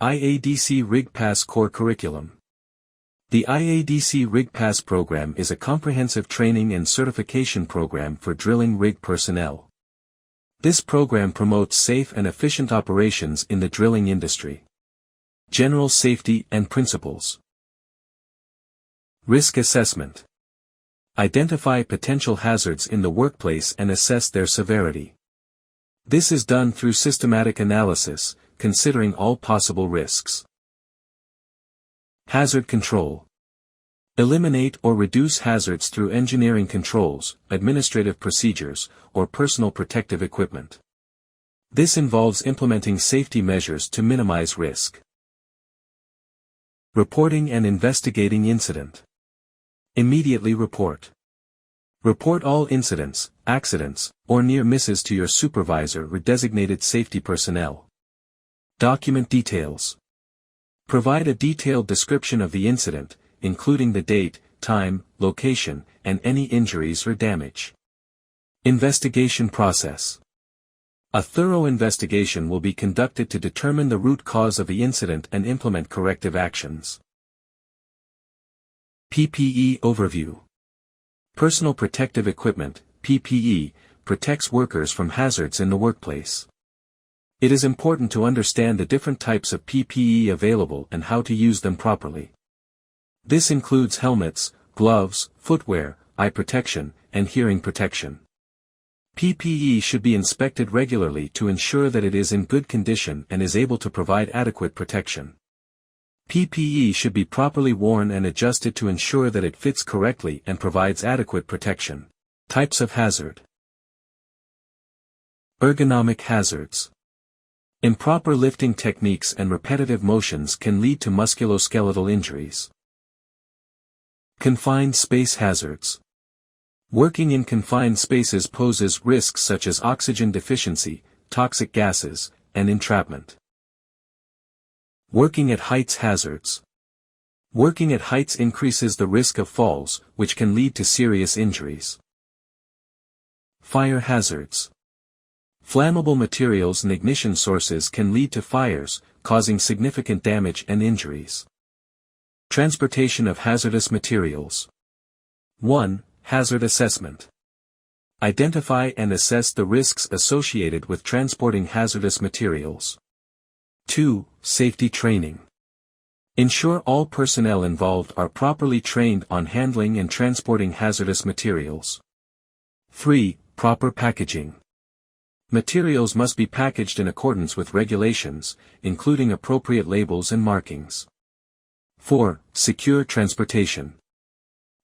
IADC RIGPASS Core Curriculum. The IADC RIGPASS program is a comprehensive training and certification program for drilling rig personnel. This program promotes safe and efficient operations in the drilling industry. General safety and principles. Risk assessment. Identify potential hazards in the workplace and assess their severity. This is done through systematic analysis, considering all possible risks. Hazard control. Eliminate or reduce hazards through engineering controls, administrative procedures, or personal protective equipment. This involves implementing safety measures to minimize risk. Reporting and investigating incident. Immediately report. Report all incidents, accidents, or near misses to your supervisor or designated safety personnel. Document details. Provide a detailed description of the incident, including the date, time, location, and any injuries or damage. Investigation process. A thorough investigation will be conducted to determine the root cause of the incident and implement corrective actions. PPE overview. Personal protective equipment, PPE, protects workers from hazards in the workplace. It is important to understand the different types of PPE available and how to use them properly. This includes helmets, gloves, footwear, eye protection, and hearing protection. PPE should be inspected regularly to ensure that it is in good condition and is able to provide adequate protection. PPE should be properly worn and adjusted to ensure that it fits correctly and provides adequate protection. Types of hazard. Ergonomic hazards. Improper lifting techniques and repetitive motions can lead to musculoskeletal injuries. Confined space hazards. Working in confined spaces poses risks such as oxygen deficiency, toxic gases, and entrapment. Working at heights hazards. Working at heights increases the risk of falls, which can lead to serious injuries. Fire hazards. Flammable materials and ignition sources can lead to fires, causing significant damage and injuries. Transportation of hazardous materials. 1. Hazard assessment. Identify and assess the risks associated with transporting hazardous materials. 2. Safety training. Ensure all personnel involved are properly trained on handling and transporting hazardous materials. 3. Proper packaging. Materials must be packaged in accordance with regulations, including appropriate labels and markings. 4. Secure transportation.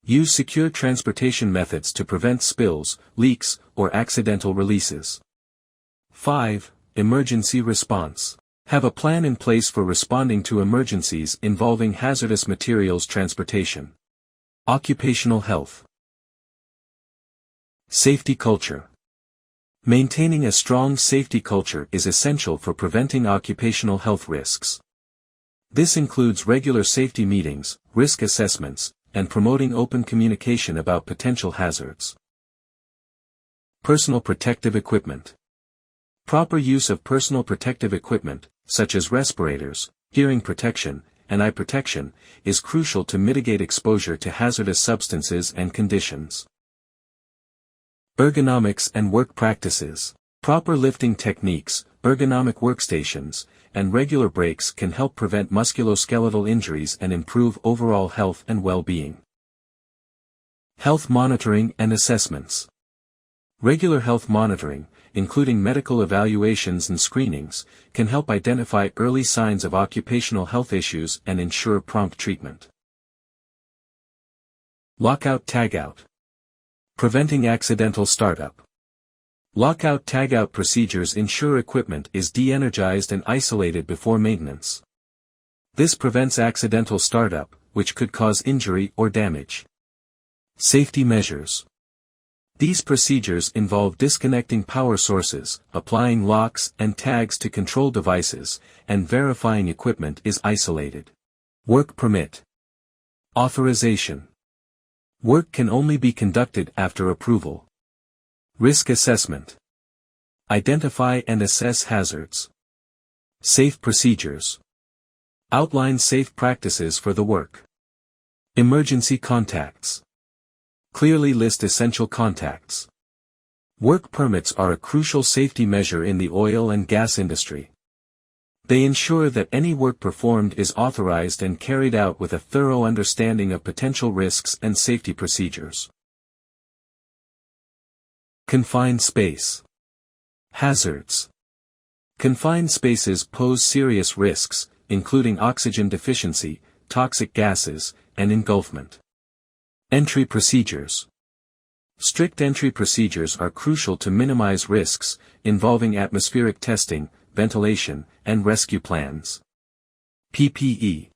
Use secure transportation methods to prevent spills, leaks, or accidental releases. 5. Emergency response. Have a plan in place for responding to emergencies involving hazardous materials transportation. Occupational health. Safety culture. Maintaining a strong safety culture is essential for preventing occupational health risks. This includes regular safety meetings, risk assessments, and promoting open communication about potential hazards. Personal protective equipment. Proper use of personal protective equipment, such as respirators, hearing protection, and eye protection, is crucial to mitigate exposure to hazardous substances and conditions. Ergonomics and work practices. Proper lifting techniques, ergonomic workstations, and regular breaks can help prevent musculoskeletal injuries and improve overall health and well-being. Health monitoring and assessments. Regular health monitoring, including medical evaluations and screenings, can help identify early signs of occupational health issues and ensure prompt treatment. Lockout tagout. Preventing accidental startup. Lockout tagout procedures ensure equipment is de-energized and isolated before maintenance. This prevents accidental startup, which could cause injury or damage. Safety measures. These procedures involve disconnecting power sources, applying locks and tags to control devices, and verifying equipment is isolated. Work permit. Authorization. Work can only be conducted after approval. Risk assessment. Identify and assess hazards. Safe procedures. Outline safe practices for the work. Emergency contacts. Clearly list essential contacts. Work permits are a crucial safety measure in the oil and gas industry. They ensure that any work performed is authorized and carried out with a thorough understanding of potential risks and safety procedures. Confined space. Hazards. Confined spaces pose serious risks, including oxygen deficiency, toxic gases, and engulfment. Entry procedures. Strict entry procedures are crucial to minimize risks, involving atmospheric testing, ventilation, and rescue plans. PPE.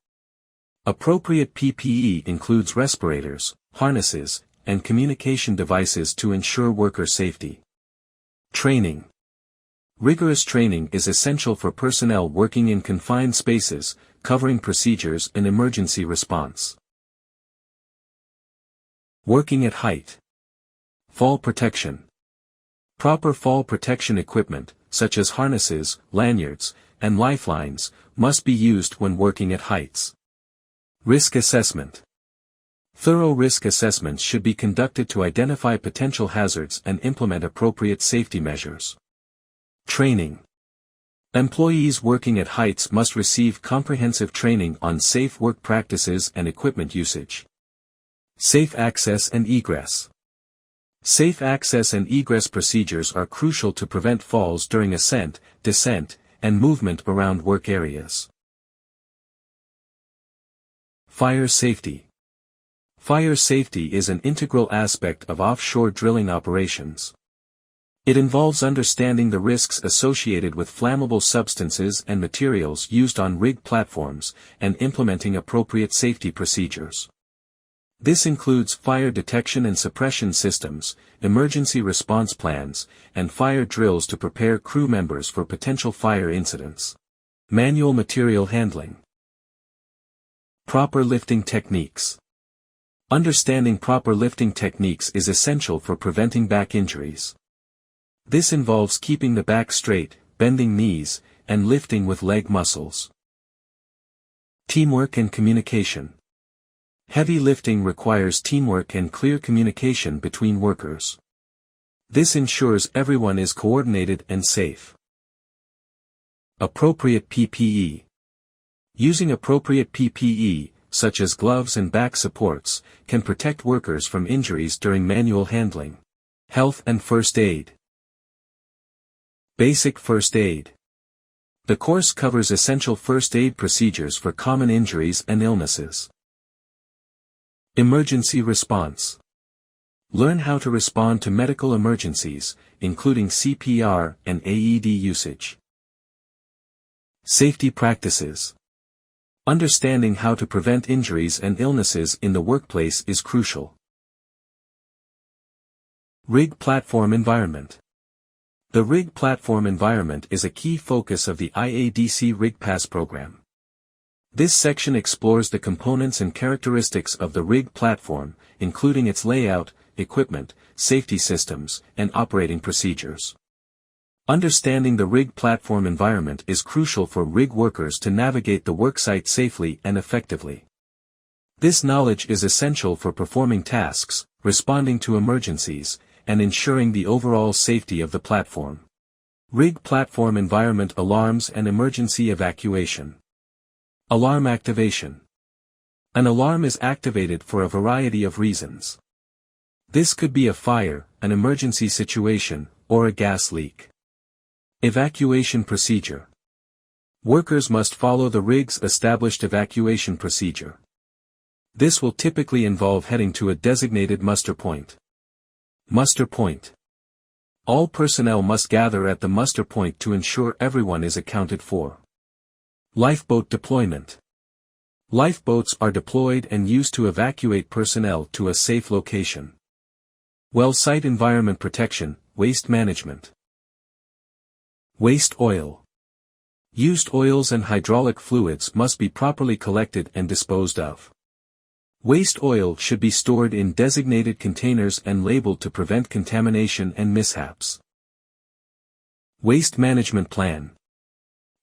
Appropriate PPE includes respirators, harnesses, and communication devices to ensure worker safety. Training. Rigorous training is essential for personnel working in confined spaces, covering procedures and emergency response. Working at height. Fall protection. Proper fall protection equipment, such as harnesses, lanyards, and lifelines, must be used when working at heights. Risk assessment. Thorough risk assessments should be conducted to identify potential hazards and implement appropriate safety measures. Training. Employees working at heights must receive comprehensive training on safe work practices and equipment usage. Safe access and egress. Safe access and egress procedures are crucial to prevent falls during ascent, descent, and movement around work areas. Fire safety. Fire safety is an integral aspect of offshore drilling operations. It involves understanding the risks associated with flammable substances and materials used on rig platforms, and implementing appropriate safety procedures. This includes fire detection and suppression systems, emergency response plans, and fire drills to prepare crew members for potential fire incidents. Manual material handling. Proper lifting techniques. Understanding proper lifting techniques is essential for preventing back injuries. This involves keeping the back straight, bending knees, and lifting with leg muscles. Teamwork and communication. Heavy lifting requires teamwork and clear communication between workers. This ensures everyone is coordinated and safe. Appropriate PPE. Using appropriate PPE, such as gloves and back supports, can protect workers from injuries during manual handling. Health and first aid. Basic first aid. The course covers essential first aid procedures for common injuries and illnesses. Emergency response. Learn how to respond to medical emergencies, including CPR and AED usage. Safety practices. Understanding how to prevent injuries and illnesses in the workplace is crucial. Rig platform environment. The rig platform environment is a key focus of the IADC RIGPASS program. This section explores the components and characteristics of the rig platform, including its layout, equipment, safety systems, and operating procedures. Understanding the rig platform environment is crucial for rig workers to navigate the worksite safely and effectively. This knowledge is essential for performing tasks, responding to emergencies, and ensuring the overall safety of the platform. Rig platform environment alarms and emergency evacuation. Alarm activation. An alarm is activated for a variety of reasons. This could be a fire, an emergency situation, or a gas leak. Evacuation procedure. Workers must follow the rig's established evacuation procedure. This will typically involve heading to a designated muster point. Muster point. All personnel must gather at the muster point to ensure everyone is accounted for. Lifeboat deployment. Lifeboats are deployed and used to evacuate personnel to a safe location. Well site environment protection, waste management. Waste oil. Used oils and hydraulic fluids must be properly collected and disposed of. Waste oil should be stored in designated containers and labeled to prevent contamination and mishaps. Waste management plan.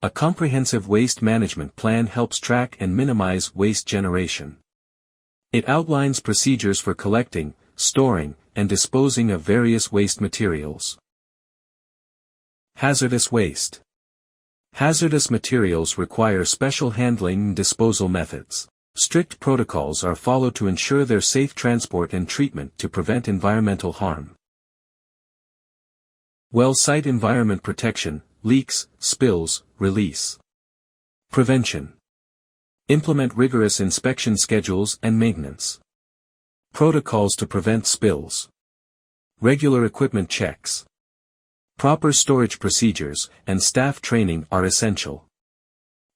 A comprehensive waste management plan helps track and minimize waste generation. It outlines procedures for collecting, storing, and disposing of various waste materials. Hazardous waste. Hazardous materials require special handling and disposal methods. Strict protocols are followed to ensure their safe transport and treatment to prevent environmental harm. Well site environment protection, leaks, spills, release. Prevention. Implement rigorous inspection schedules and maintenance. Protocols to prevent spills. Regular equipment checks. Proper storage procedures and staff training are essential.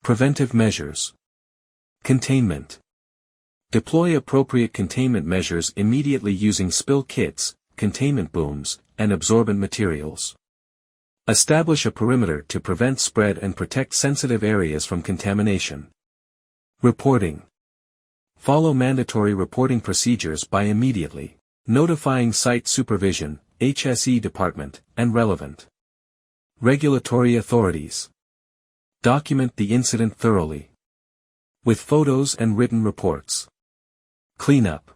Preventive measures. Containment. Deploy appropriate containment measures immediately using spill kits, containment booms, and absorbent materials. Establish a perimeter to prevent spread and protect sensitive areas from contamination. Reporting. Follow mandatory reporting procedures by immediately notifying site supervision, HSE department, and relevant regulatory authorities. Document the incident thoroughly, with photos and written reports. Cleanup.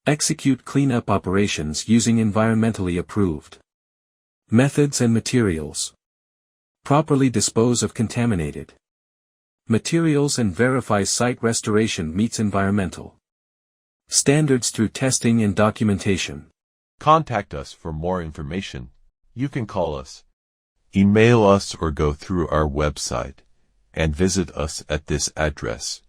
Execute cleanup operations using environmentally approved methods and materials. Properly dispose of contaminated materials and verify site restoration meets environmental standards through testing and documentation. Contact us for more information. You can call us, email us, or go through our website and visit us at this address.